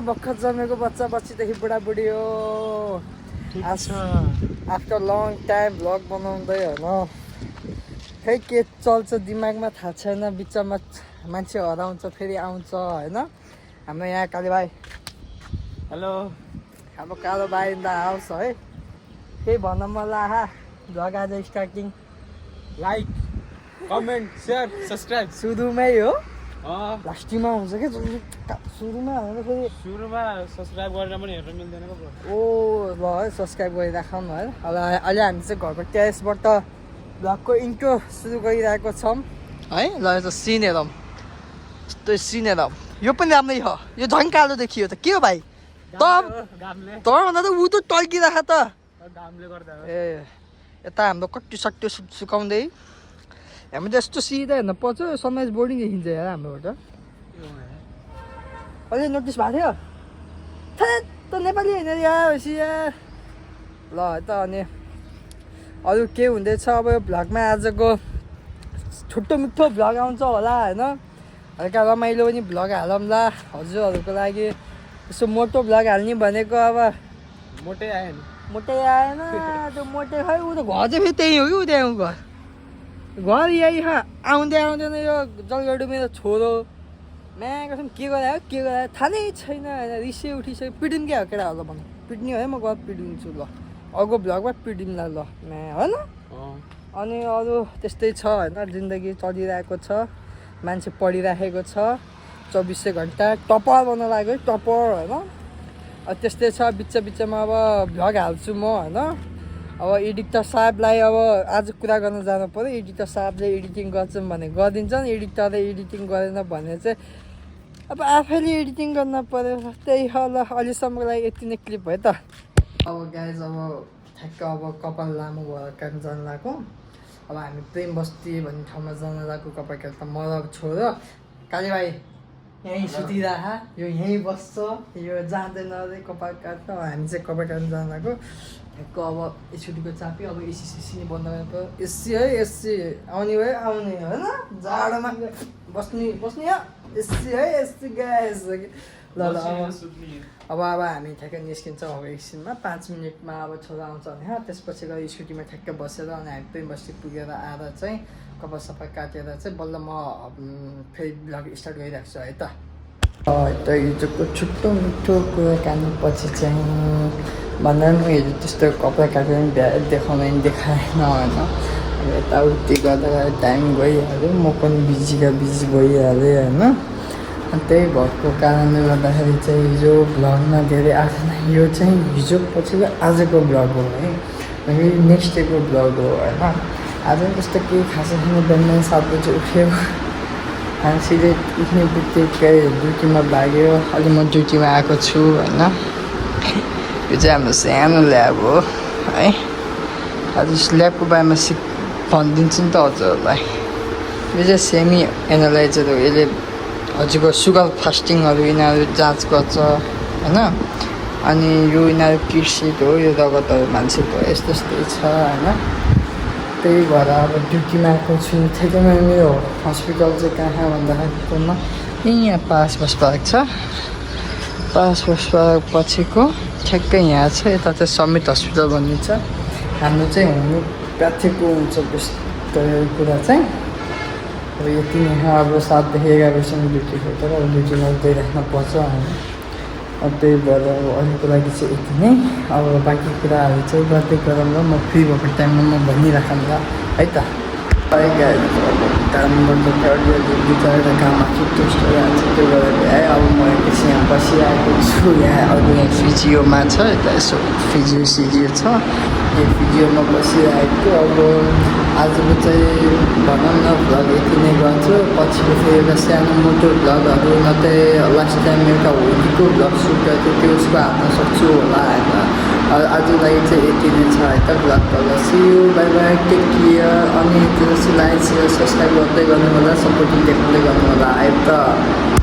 भर्खर जन्मेको बच्चा बच्चीदेखि बुढाबुढी हो आफ्टर लङ टाइम भ्लग बनाउँदै होइन खै के चल्छ दिमागमा थाहा छैन बिचमा मान्छे हराउँछ फेरि आउँछ होइन हाम्रो यहाँ काले भाइ हेलो हाम्रो कालो भाइ इन द हाउस है केही भन्न मलाई आहा भ्लग आज starting like comment share subscribe सुरुमै हो लास्टमा हुन्छ क्या सुरुमा होइन फेरि सुरुमा सब्सक्राइब गरेर पनि हेर्न मिल्दैन पो ओ ल है सब्सक्राइब गरिराखौँ है अब अहिले हामी चाहिँ घरको टेरेसबाट भ्लगको इन्ट्रो सुरु गरिरहेको छौँ है ल यो त सिन हेरौँ यस्तो सिन हेरौँ यो पनि राम्रै हो यो झन् कालो देखियो त के हो भाइ तँभन्दा त ऊ त टल्किरहेको त घामले गर्दा ए यता हाम्रो कट्टी सट्टी सुकाउँदै हामी त यस्तो सिधा हेर्न पर्छ सनराइज बोर्डिङ देखिन्छ यार हाम्रोबाट अहिले नोटिस भएको थियो त नेपाली होइन यार ल त अनि अरू के हुँदैछ अब यो भ्लगमा आजको छोटो मिठो भ्लग आउँछ होला होइन हल्का रमाइलो पनि भ्लग हालौँला हजुरहरूको लागि यसो मोटो भ्लग हाल्ने भनेको अब मोटै आएन मोटै आएन त्यो मोटे खै ऊ त घर चाहिँ फेरि त्यही हो कि ऊ त्यहाँ घर यही आउँदै आउँदैन यो जलगढी मेरो छोरो म्या कसम के गरायो थाहा नै छैन होइन रिसै उठिसक्यो पिडिम क्या हो केटा होला भनौँ पिट्ने है म गएर पिडिन्छु ल अर्को भ्लगमा पिडिम्ला ल म्या होइन अनि अरू त्यस्तै छ होइन जिन्दगी चलिरहेको छ मान्छे पढिराखेको छ 24 घन्टा टपर बन्न लाग्यो टपर होइन त्यस्तै छ बिचमा अब भ्लग हाल्छु म होइन अब एडिटर साहबलाई अब आज कुरा गर्न जानु पऱ्यो एडिटर साहबले एडिटिङ गर्छौँ भने गरिदिन्छन् एडिटरले एडिटिङ गरेन भने चाहिँ अब आफैले एडिटिङ गर्न पऱ्यो त्यही हो ल अहिलेसम्मको लागि यति नै क्लिप भयो त अब गाइज अब ठ्याक्क अब कपाल लामो भएर काम जान लाग्यो अब हामी प्रेम बस्ती भन्ने ठाउँमा जान लाग्यो कपाल काट्दा म र छोरो काले भाइ यहीँ सुतिरह यो यहीँ बस्छ यो जाँदैन अरे कपाल काट्छ हामी चाहिँ कपाल काट्नु जान लाग्यो ठ्याक्क अब एसुटीको चापी अब एसी सिसी नै बन्द गर्नु पऱ्यो एसी है एसी आउने भयो आउने होइन जाडोमा बस्ने एसी है एसी ग्यास ल अब हामी ठ्याक्कै निस्किन्छौँ अब एकछिनमा 5 मिनटमा अब छोरा आउँछ भने त्यसपछि गएर स्कुटीमा ठ्याक्क बसेर अनि हामी प्रेम बस्ती पुगेर आएर चाहिँ कपाल सफा काटेर चाहिँ बल्ल म फेरि भ्लग स्टार्ट गरिरहेको छु है त हिजोको छुट्टो मिठो कुराकानी पछि चाहिँ भन्दा पनि हिजो त्यस्तो कपडा काटेर पनि देखाउन देखाएन होइन अब यताउति गर्दा टाइम गइहाल्यो म पनि बिजी भइहालेँ होइन अनि त्यही भएको कारणले गर्दाखेरि चाहिँ हिजो भ्लगमा धेरै आएन यो चाहिँ हिजो पछिको आजको भ्लग हो है नेक्स्ट डेको भ्लग हो होइन आज पनि त्यस्तो केही खासै छैन बिहान 7 बजी उठ्यो अनि सिधै उठ्ने बित्तिकै ड्युटीमा भाग्यो अहिले म ड्युटीमा आएको छु होइन यो चाहिँ हाम्रो सानो ल्याब हो है आज ल्याबको बारेमा भनिदिन्छु नि त हजुरहरूलाई यो चाहिँ सेमी एनालाइजर हो यसले हजुरको सुगर फास्टिङहरू यिनीहरू जाँच गर्छ होइन अनि यो यिनीहरू किट हो यो रगतहरू मान्छेको यस्तै छ होइन त्यही भएर अब ड्युटीमा आएको छु ठ्याक्कैमा मेरो हस्पिटल चाहिँ कहाँ भन्दाखेरिमा यहाँ पास बस पार्क छ पास बस पार्क पछिको ठ्याक्कै यहाँ छ यता चाहिँ समित हस्पिटल भन्ने छ हाम्रो चाहिँ होमियोप्याथीको हुन्छ कुरा चाहिँ अब यति नै अब 7 देखि 11 बजीसम्म ड्युटी हो तर अब ड्युटीमा गइराख्न पर्छ होइन त्यही भएर अब अहिलेको लागि चाहिँ यति नै अब बाँकी कुराहरू चाहिँ गर्दै गरौँ ल म फ्री भएको टाइममा म भनिराखौँला है त कामबाट अलिअलि 2-4 काममा छुट्टो भइहाल्छ त्यो भएर है अब म एकछिन यहाँ बसिरहेको छु यहाँ अब यहाँ फिजियोमा छ यता यसो फिजियो छ यो फिजियोमा बसिरहेको अब आजको चाहिँ भनौँ न भ्लग यति नै गर्छु पछिको फेरि एउटा सानो मोटो भ्लगहरू मात्रै लास्ट टाइम एउटा होलीको भ्लग सुट गर्थ्यो त्यो उसको हाल्न सक्छु होला होइन आजलाई चाहिँ यति नै छ है त भ्लग तल see you bye bye take care अनि त्यो लाइक सेयर सब्सक्राइब गर्दै गर्नु होला सपोर्टिङ देखाउँदै गर्नु होला है त